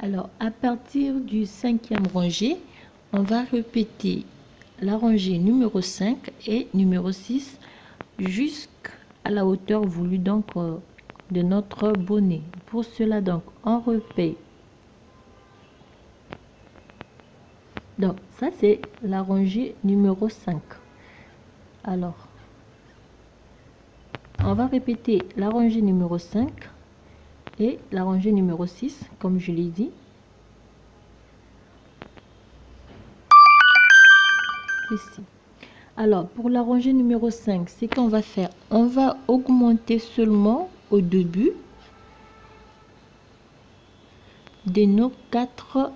Alors, à partir du 5e rangée, on va répéter la rangée numéro 5 et numéro 6 jusqu'à la hauteur voulue donc de notre bonnet. Pour cela, donc, on répète. Donc, ça, c'est la rangée numéro 5. Alors, on va répéter la rangée numéro 5 et la rangée numéro 6, comme je l'ai dit. Ici. Alors, pour la rangée numéro 5, c'est qu'on va faire, on va augmenter seulement au début de nos 4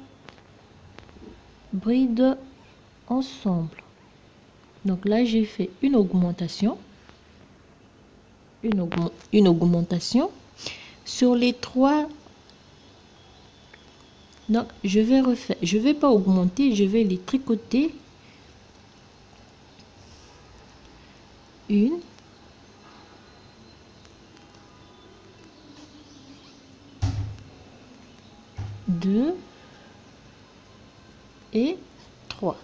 brides ensemble. Donc là, j'ai fait une augmentation. Une augmentation. Sur les 3, donc je vais refaire, je vais pas augmenter, je vais les tricoter. Une. Deux. Et 3.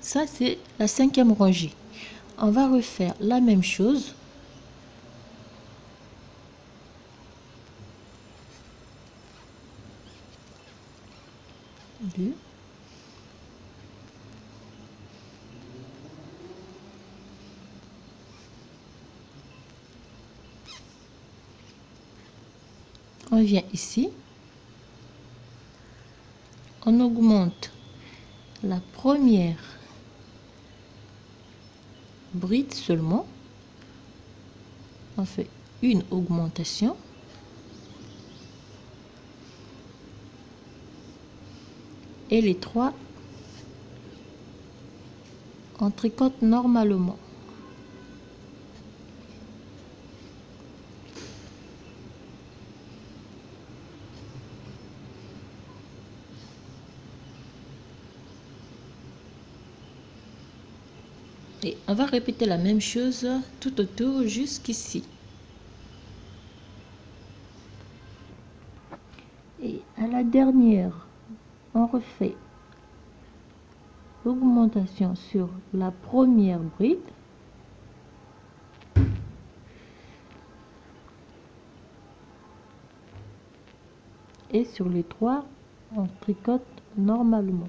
Ça, c'est la 5e rangée. On va refaire la même chose. 2. On vient ici. On augmente la première bride seulement. On fait une augmentation. Et les 3, on tricote normalement. Et on va répéter la même chose tout autour jusqu'ici. Et à la dernière, on refait l'augmentation sur la première bride. Et sur les 3, on tricote normalement.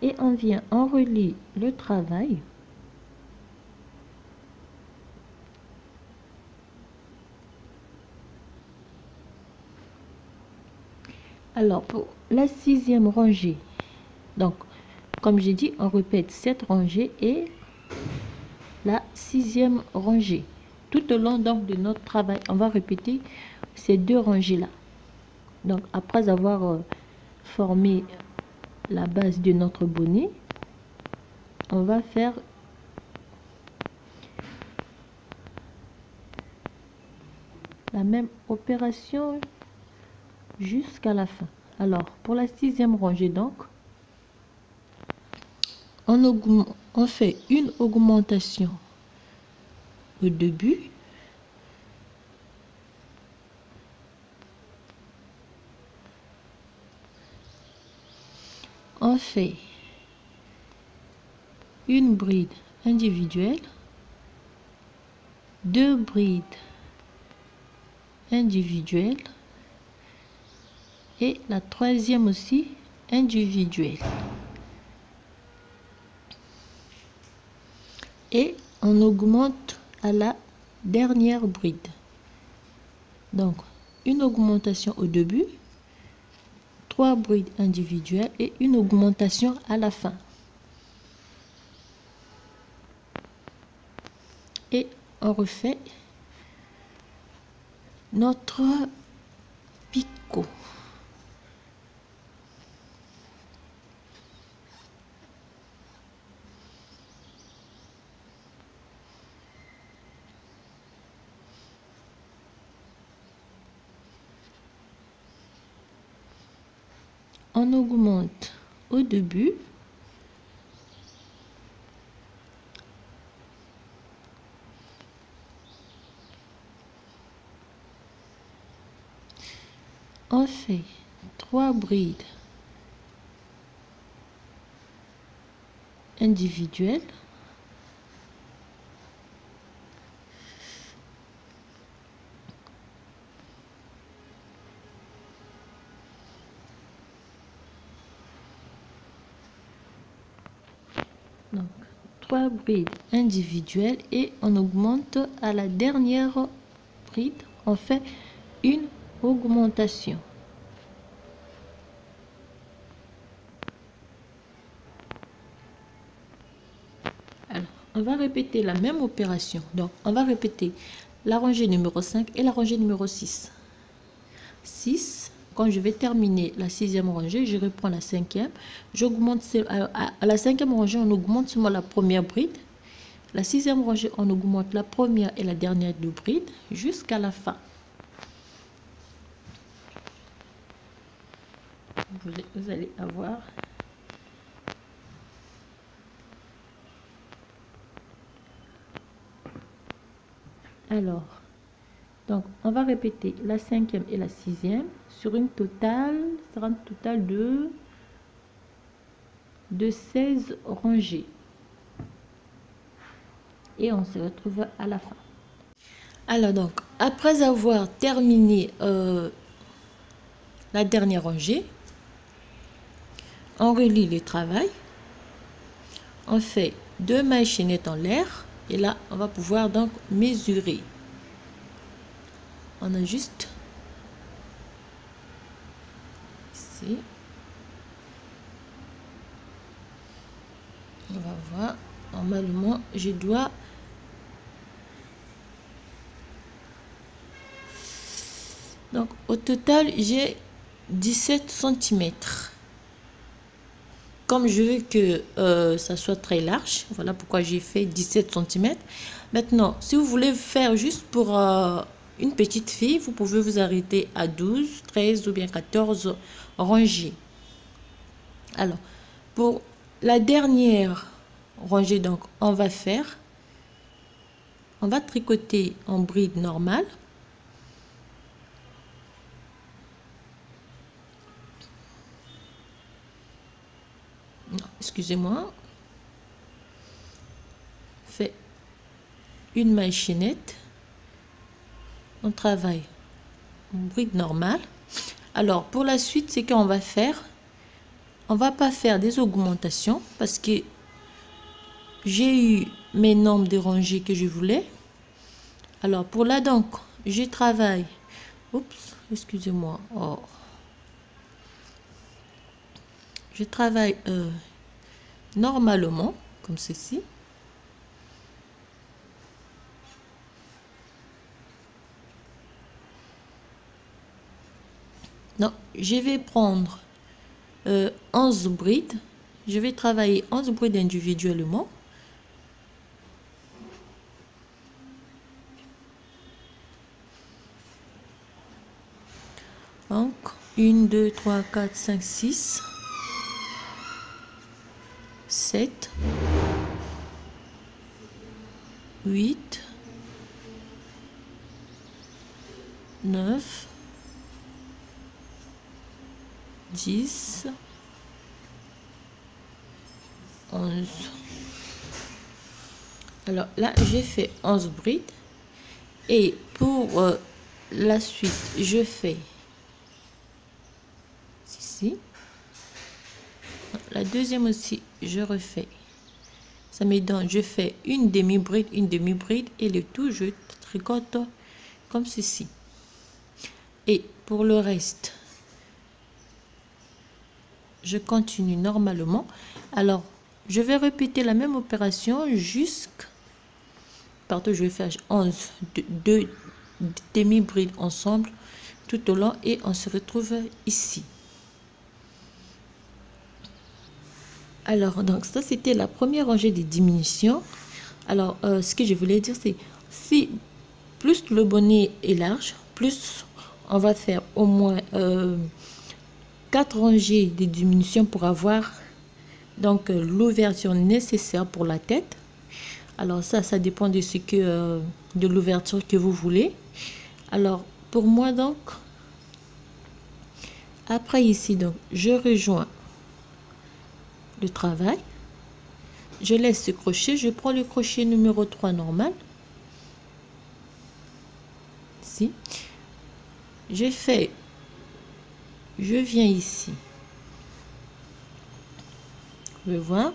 Et on vient, on relie le travail. Alors, pour la 6e rangée, donc, comme j'ai dit, on répète cette rangée et la 6e rangée. Tout au long donc de notre travail, on va répéter ces 2 rangées-là. Donc, après avoir formé la base de notre bonnet, on va faire la même opération jusqu'à la fin. Alors, pour la 6e rangée, donc, on fait une augmentation au début. On fait une bride individuelle, 2 brides individuelles et la 3e aussi individuelle. Et on augmente à la dernière bride. Donc, une augmentation au début, 3 brides individuelles et une augmentation à la fin. Et on refait notre picot. on augmente au début. On fait 3 brides individuelles. Donc 3 brides individuelles et on augmente à la dernière bride, on fait une augmentation. Alors, on va répéter la même opération. Donc, on va répéter la rangée numéro 5 et la rangée numéro 6. 6, quand je vais terminer la 6e rangée, je reprends la 5e. J'augmente à la 5e rangée, on augmente seulement la première bride. La 6e rangée, on augmente la première et la dernière 2 brides jusqu'à la fin. Vous allez avoir alors, donc on va répéter la 5e et la 6e sur une totale, ça sera un total de 16 rangées. Et on se retrouve à la fin. Alors donc, après avoir terminé la dernière rangée, on relie le travail, on fait 2 mailles chaînettes en l'air et là on va pouvoir donc mesurer. On a juste ici, on va voir, normalement je dois donc au total j'ai 17 cm. Comme je veux que ça soit très large, voilà pourquoi j'ai fait 17 cm. Maintenant, si vous voulez faire juste pour une petite fille, vous pouvez vous arrêter à 12, 13 ou bien 14 rangées. Alors, pour la dernière rangée, donc, on va tricoter en bride normale. Excusez-moi, fait une maille chaînette, on travaille en bride normale. Alors pour la suite, c'est qu'on va faire, on va pas faire des augmentations parce que j'ai eu mes nombres de rangées que je voulais. Alors pour là donc je travaille, oups, excusez-moi, oh. Je travaille normalement comme ceci. Donc je vais prendre 11 brides, je vais travailler 11 brides individuellement. Donc 1, 2, 3, 4, 5, 6, 7, 8, 9, 10, 11. Alors là, j'ai fait 11 brides. Et pour la suite, je fais ici. La deuxième aussi, je refais. Ça me donne, je fais une demi-bride et le tout, je tricote comme ceci. Et pour le reste, je continue normalement. Alors, je vais répéter la même opération jusqu'à partout. Je vais faire 11 deux demi-brides ensemble tout au long et on se retrouve ici. Alors, donc ça, c'était la première rangée de diminution. Alors, ce que je voulais dire, c'est si plus le bonnet est large, plus on va faire au moins 4 rangées de diminution pour avoir donc l'ouverture nécessaire pour la tête. Alors ça dépend de ce que de l'ouverture que vous voulez. Alors pour moi, donc après ici, donc je rejoins le travail, je laisse ce crochet, je prends le crochet numéro 3 normal ici, je viens ici, vous pouvez voir,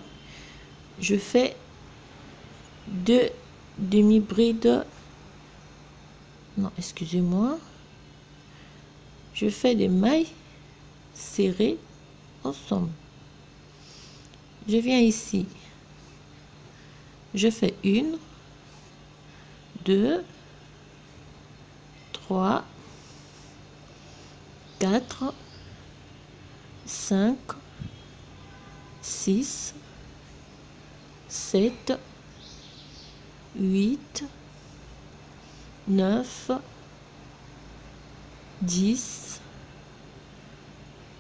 je fais 2 demi-brides, non excusez-moi, je fais des mailles serrées ensemble, je viens ici, je fais 1, 2, 3, 4, 5, 6, 7, 8, 9, 10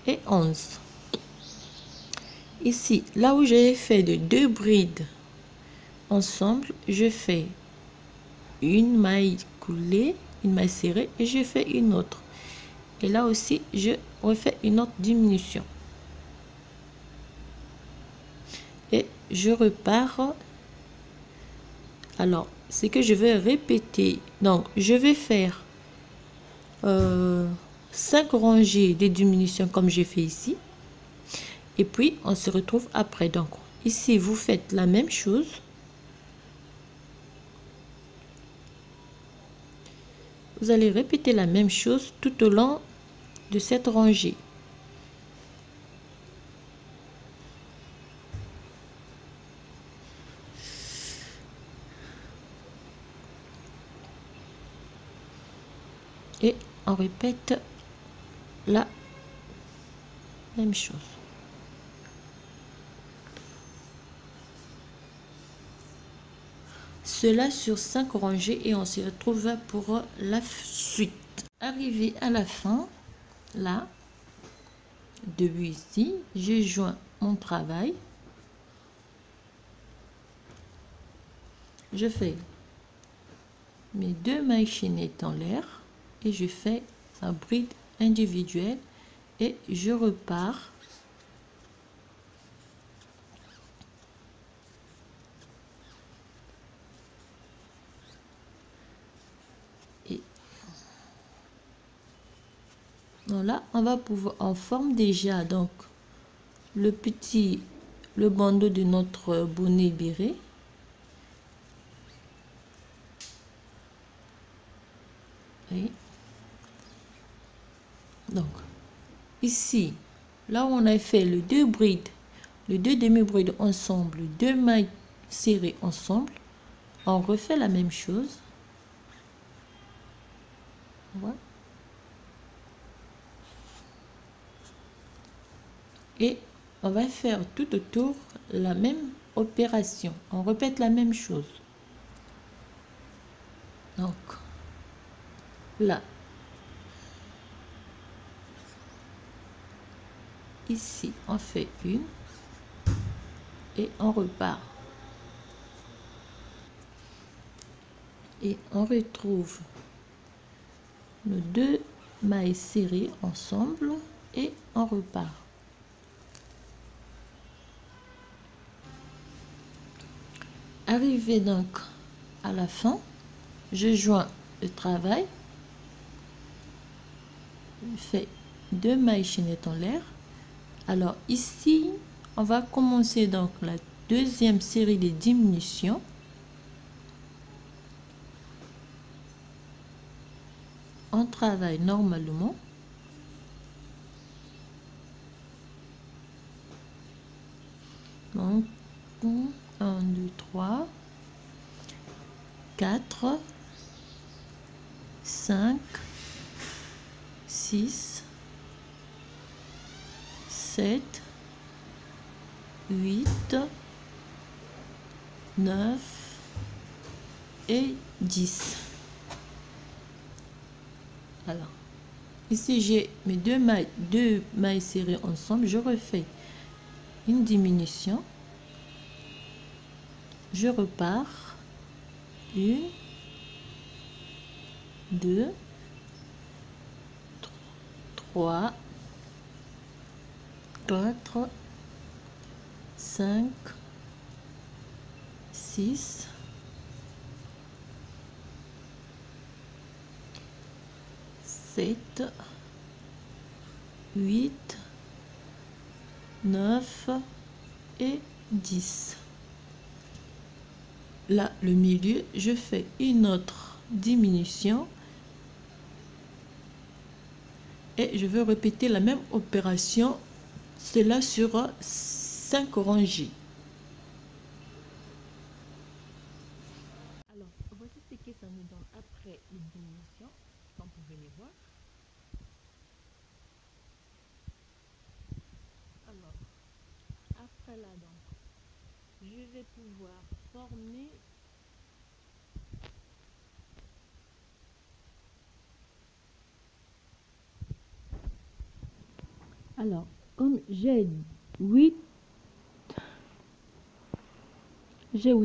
et 11. Ici, là où j'ai fait de 2 brides ensemble, je fais une maille coulée, une maille serrée et je fais une autre. Et là aussi, je refais une autre diminution. Et je repars. Alors, c'est que je vais répéter. Donc, je vais faire 5 rangées de diminution comme j'ai fait ici. Et puis, on se retrouve après. Donc, ici, vous faites la même chose. Vous allez répéter la même chose tout au long de cette rangée. Et on répète la même chose. Cela sur 5 rangées et on se retrouve pour la suite. Arrivé à la fin, là, depuis ici, j'ai joint mon travail. Je fais mes 2 mailles chaînettes en l'air et je fais ma bride individuelle et je repars. Et donc là, on va pouvoir, on forme déjà donc le bandeau de notre bonnet béret. Oui. Donc ici, là où on a fait les 2 brides, les 2 demi-brides ensemble, 2 mailles serrées ensemble, on refait la même chose. Voilà. Et on va faire tout autour la même opération. On répète la même chose. Donc là, ici, on fait une et on repart. Et on retrouve nos 2 mailles serrées ensemble et on repart. Arrivé donc à la fin, je joins le travail, je fais 2 mailles chaînettes en l'air. Alors ici, on va commencer donc la deuxième série de diminutions. On travaille normalement. Donc 1, 2, 3, 4, 5, 6, 7, 8, 9 et 10. Alors, Ici, j'ai mes deux mailles serrées ensemble. Je refais une diminution. Je repars. 1, 2, 3, 4, 5, 6, 7, 8, 9 et 10. Là, le milieu, je fais une autre diminution et je vais répéter la même opération, cela sur 5 rangées. Alors, voici ce que ça nous donne après les diminutions, comme vous pouvez les voir. Alors, après là, donc, je vais pouvoir former alors comme j'ai 8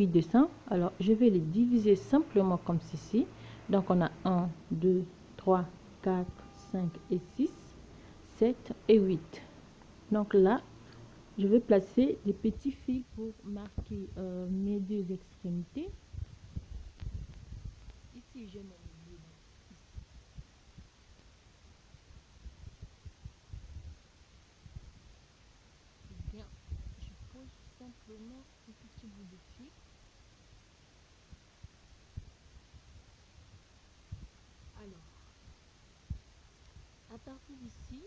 dessins, alors je vais les diviser simplement comme ceci. Donc on a 1 2 3 4 5 et 6 7 et 8. Donc là je vais placer des petits fils pour marquer mes deux extrémités. Ici j'ai mon milieu, ici. Bien, je pose simplement un petit bout de fil. Alors, à partir d'ici,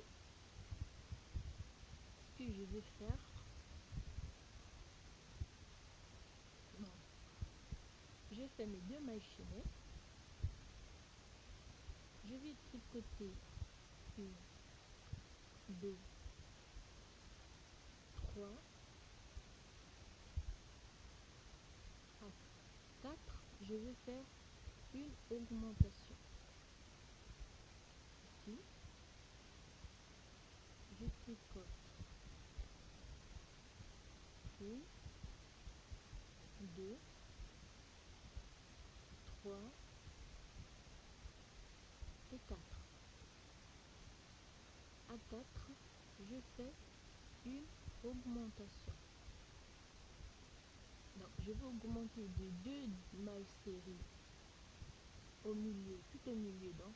ce que je vais faire, je fais mes deux mailles chaînées. Je vais tricoter 1, 2, 3, 4. Je vais faire une augmentation. Ici, je tricote 1, 2, 3 et 4. À 4, je fais une augmentation. Donc, je vais augmenter de 2 mailles serrées au milieu, tout au milieu, donc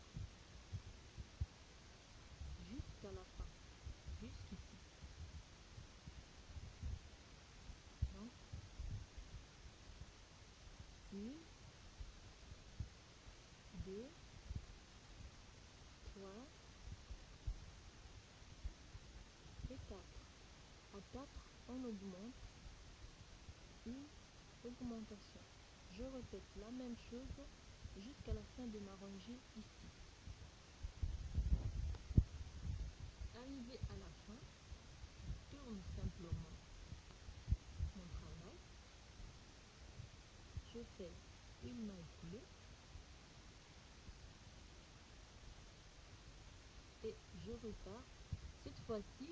jusqu'à la fin, jusqu'ici. Donc, 1, 2, 3 et 4. À 4, on augmente une augmentation. Je répète la même chose jusqu'à la fin de ma rangée ici. Arrivé à la fin, je tourne simplement mon travail. Je fais une maille coulée et je repars. Cette fois-ci,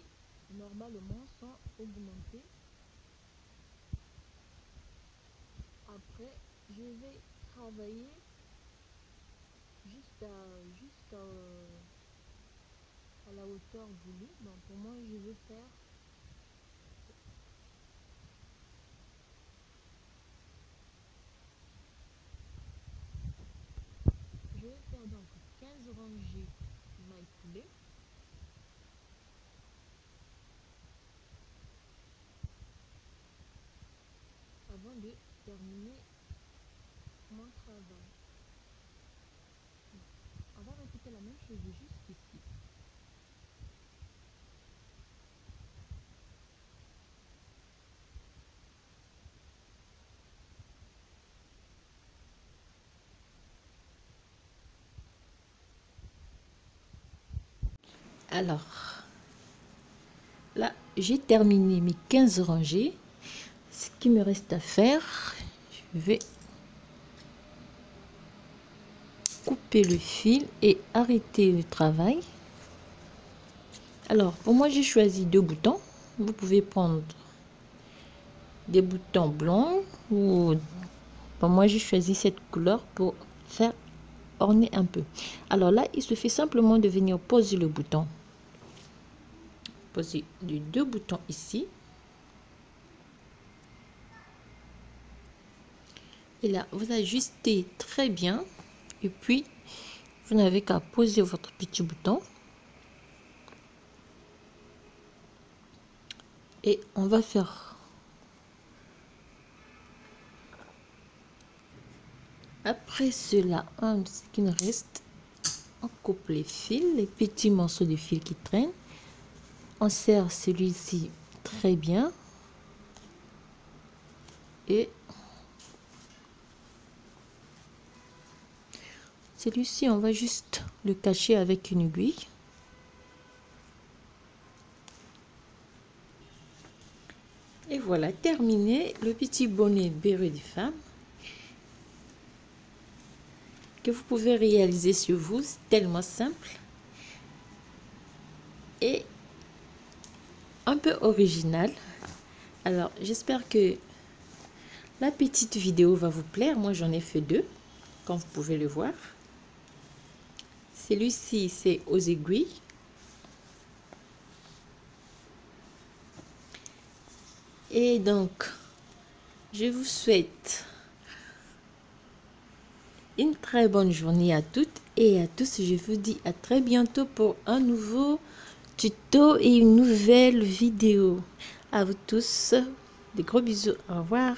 normalement, sans augmenter. Après, je vais travailler jusqu'à la hauteur voulue. Donc pour moi, je vais faire donc 15 rangées mailles coulées. Avant de terminer mon travail. On va répéter la même chose jusqu'ici. Alors, là, j'ai terminé mes 15 rangées. Ce qui me reste à faire, je vais couper le fil et arrêter le travail. Alors, pour moi, j'ai choisi 2 boutons. Vous pouvez prendre des boutons blancs ou... Pour moi, j'ai choisi cette couleur pour faire orner un peu. Alors là, il suffit simplement de venir poser le bouton. Poser les 2 boutons ici. Et là, vous ajustez très bien. Et puis, vous n'avez qu'à poser votre petit bouton. Et on va faire... Après cela, ce qui nous reste, on coupe les fils, les petits morceaux de fil qui traînent. On serre celui-ci très bien. Et celui-ci, on va juste le cacher avec une aiguille. Et voilà, terminé le petit bonnet béret de femme que vous pouvez réaliser sur vous. C'est tellement simple et un peu original. Alors, j'espère que la petite vidéo va vous plaire. Moi, j'en ai fait 2, comme vous pouvez le voir. Celui-ci, c'est aux aiguilles. Et donc, je vous souhaite une très bonne journée à toutes et à tous. Je vous dis à très bientôt pour un nouveau tuto et une nouvelle vidéo. À vous tous, des gros bisous. Au revoir.